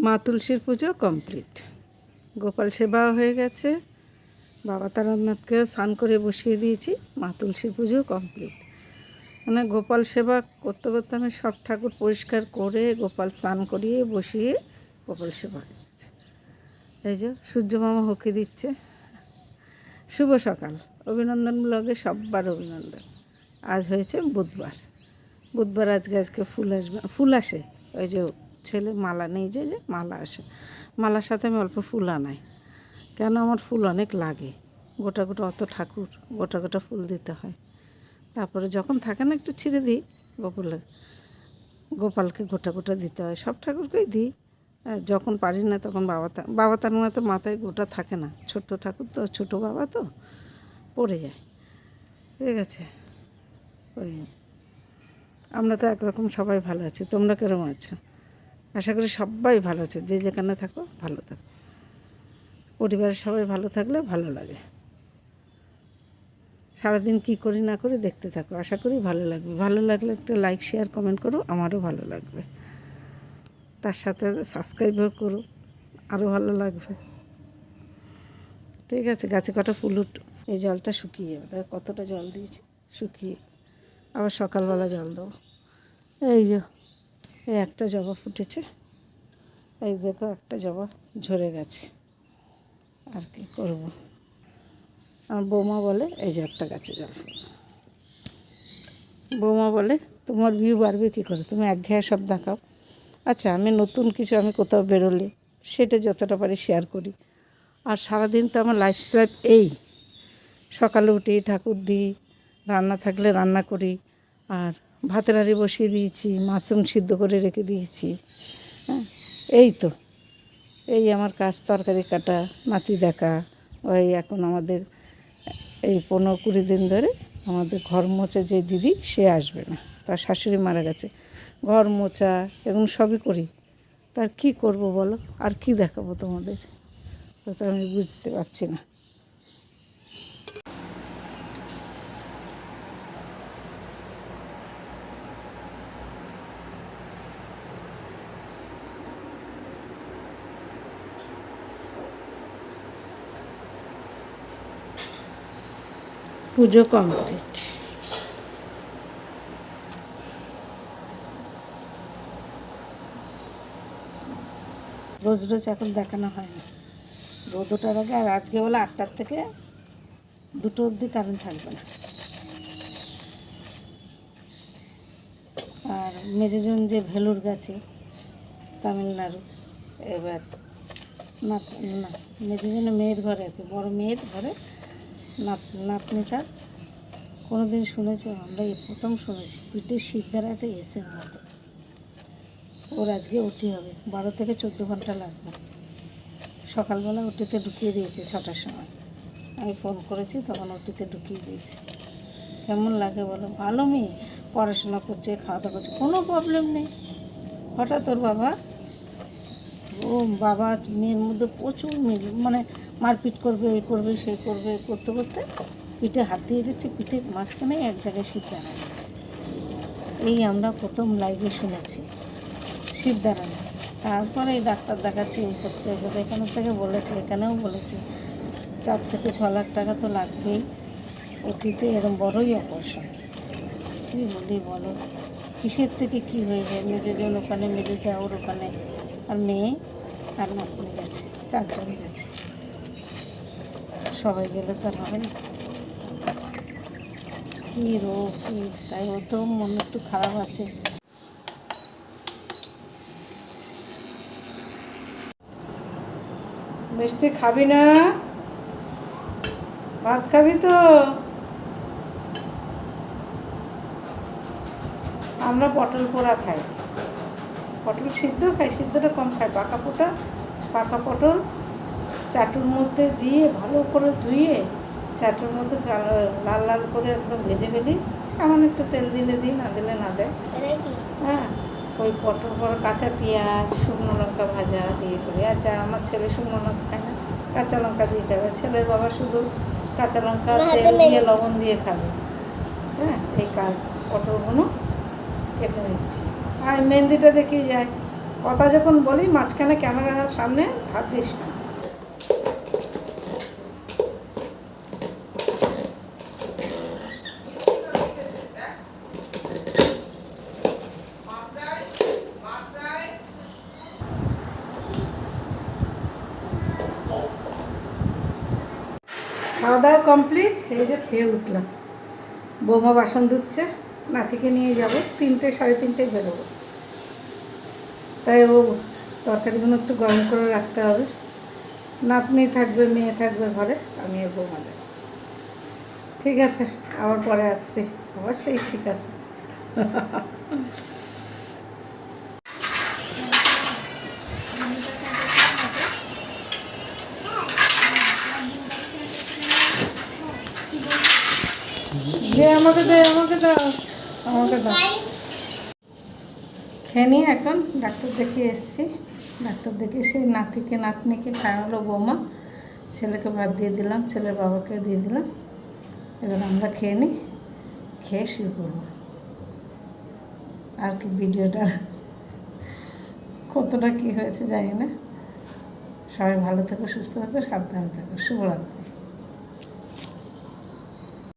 মা তুলসীর পুজো কমপ্লিট, গোপাল সেবাও হয়ে গেছে, বাবা তারানাথকেও স্নান করে বসিয়ে দিয়েছি, মা তুলসীর পুজো কমপ্লিট। মানে গোপাল সেবা করতে করতে আমি সব ঠাকুর পরিষ্কার করে গোপাল স্নান করিয়ে বসিয়ে গোপাল সেবা হয়ে গেছে। এই যে সূর্য মামা হুকি দিচ্ছে। শুভ সকাল, অভিনন্দন ব্লগে সব্বার অভিনন্দন। আজ হয়েছে বুধবার আজকে ফুল আসে। ওই যে ছেলে মালা নেই, যে মালা আসে, মালার সাথে আমি অল্প ফুল আনাই, কেন আমার ফুল অনেক লাগে, গোটা অত ঠাকুর গোটা ফুল দিতে হয়। তারপরে যখন থাকে না একটু ছিঁড়ে দিই, গোপালকে গোটা দিতে হয়, সব ঠাকুরকেই দিই। যখন পারি না তখন বাবা তার মতো মাথায় গোটা থাকে না, ছোট্ট ঠাকুর তো, ছোটো বাবা তো পড়ে যায়। ঠিক আছে, ওই আমরা তো একরকম সবাই ভালো আছি, তোমরা কেরম আছো? আশা করি সবাই ভালো আছো, যে যেখানে থাকো ভালো থাকো, পরিবারের সবাই ভালো থাকলে ভালো লাগে। সারাদিন কি করি না করি দেখতে থাকো, আশা করি ভালো লাগবে। ভালো লাগলে একটা লাইক শেয়ার কমেন্ট করো, আমারও ভালো লাগবে। তার সাথে সাবস্ক্রাইবও করো, আরও ভালো লাগবে। ঠিক আছে, গাছে কটা ফুল এই জলটা শুকিয়ে যাবে, তাই কতটা জল দিয়েছি, শুকিয়ে আবার সকালবেলা জল দেবো। এই যে এই একটা জবা ফুটেছে, এই দেখো একটা জবা ঝরে গেছে, আর কি করব। আমার বৌমা বলে এই যে একটা গাছে জল ফুল, বৌমা বলে তোমার ভিউ বাড়বে কী করে, তুমি একঘেয়ে সব দেখাও। আচ্ছা, আমি নতুন কিছু, আমি কোথাও বেরোলে সেটা যতটা পারি শেয়ার করি। আর সারাদিন তো আমার লাইফস্টাইল এই, সকালে উঠি ঠাকুর দিই, রান্না থাকলে রান্না করি, আর ভাতের হাঁড়ি বসিয়ে দিয়েছি, মাশরুম সিদ্ধ করে রেখে দিয়েছি। হ্যাঁ, এই তো এই আমার কাজ, তরকারি কাটা, নাতি দেখা। ওই এখন আমাদের এই 15-20 দিন ধরে আমাদের ঘর মোছা যে দিদি, সে আসবে না, তার শাশুড়ি মারা গেছে। ঘর মোছা এবং সবই করি, তার কি করব বলো, আর কি দেখাবো তোমাদের, তো আমি বুঝতে পারছি না। পুজো কমপ্লিট। রোজ এখন দেখানো হয় না, রোদ ওঠার আগে। আর আজকে বলে 8টার থেকে 2টো অবধি কারেন্ট থাকবে না। আর মেজোজন যে ভেলুর গেছে তামিলনাড়ু, এবার না মেজোজনের মেয়ের ঘরে, আর কি বড় মেয়ের ঘরে নাতনিটার, কোনো দিন শুনেছো? আমরা এই প্রথম শুনেছি, পিঠে সিদ্ধারা একটা এসের মতো। ওর আজকে ওটি হবে, 12 থেকে 14 ঘন্টা লাগবে। সকালবেলা ওটিতে ঢুকিয়ে দিয়েছে 6টার সময়, আমি ফোন করেছি তখন ওটিতে ঢুকিয়ে দিয়েছি। কেমন লাগে বলো? ভালো মেয়ে, পড়াশোনা করছে, খাওয়া দাওয়া করছে, কোনো প্রবলেম নেই। হঠাৎ ওর বাবা মেয়ের মধ্যে প্রচুর মিল, মানে মারপিট করবে, এই করবে সেই করবে, করতে করতে পিঠে হাত দিয়ে দিচ্ছে, পিঠে মাঝখানে এক জায়গায় শীত দাঁড়ায়। এই আমরা প্রথম লাইভে শুনেছি শীত দাঁড়ানো। তারপরে এই ডাক্তার দেখাচ্ছি, এই করতে হবে, এখান থেকে বলেছে, এখানেও বলেছে 4 থেকে 6 লাখ টাকা তো লাগবেই ওটিতে, এরকম বড়ই অপারেশন। কী বলি বলো, কিসের থেকে কি হয়ে যায়। মেজোজন ওখানে, মেজোদা ওর ওখানে, আর মেয়ে আর নাতনি গেছে, 4 জন গেছে। সবাই গেলে তো আর হবে না, কী রোগ কী, তাই ও তো মন একটু খারাপ আছে। মিষ্টি খাবি না? ভাত খাবি তো? আমরা পটল পোড়া খাই, পটল সিদ্ধ খাই, সিদ্ধটা কম খাই। পাকা পটল চাটুর মধ্যে দিয়ে ভালো করে ধুয়ে চাটুর মধ্যে লাল লাল করে একদম ভেজে ফেলি, সামান্য একটু তেল দিলে দিই, না দিলে না দেয়। হ্যাঁ, ওই পটল পর কাঁচা পেঁয়াজ, শুকনো লঙ্কা ভাজা দিয়ে করি। আচ্ছা, আমার ছেলে শুকনো লঙ্কা খায় না, কাঁচা লঙ্কা দিয়ে খাবে। ছেলের বাবা শুধু কাঁচা লঙ্কা তেল দিয়ে লবণ দিয়ে খাবে। হ্যাঁ, এই পটলগুলো কেটে নিচ্ছি। আর মেহেন্দিটা দেখেই যায়, কথা যখন বলি মাঝখানে ক্যামেরার সামনে হাত দিস না। খাওয়া দাওয়া কমপ্লিট, এই যে খেয়ে উঠলাম। বৌমা বাসন ধুচ্ছে, নাতিকে নিয়ে যাব, 3টে 3:30 বেরোবো। তাই ও তরকারিগুলো একটু গরম করে রাখতে হবে। নাতনি থাকবে, মেয়ে থাকবে ঘরে, আমি আর বৌমা যাবো। ঠিক আছে, আবার পরে আসছি। অবশ্যই ঠিক আছে। আমাকে দে, আমাকে দাও, আমাকে দাও। খেয়ে নিয়ে এখন ডাক্তার দেখিয়ে এসেছি। ডাক্তার দেখিয়ে সেই নাতিকে নাতনিকে খাওয়ালো বৌমা, ছেলেকে ভাত দিয়ে দিলাম, ছেলের বাবাকে দিয়ে দিলাম। এবার আমরা খেয়ে নিই, খেয়ে শুয়ে পড়বো। আর কি ভিডিওটা কতটা কী হয়েছে জানি না। সবাই ভালো থেকো, সুস্থ থেকো, সাবধানে থেকো। শুভরাত্রি।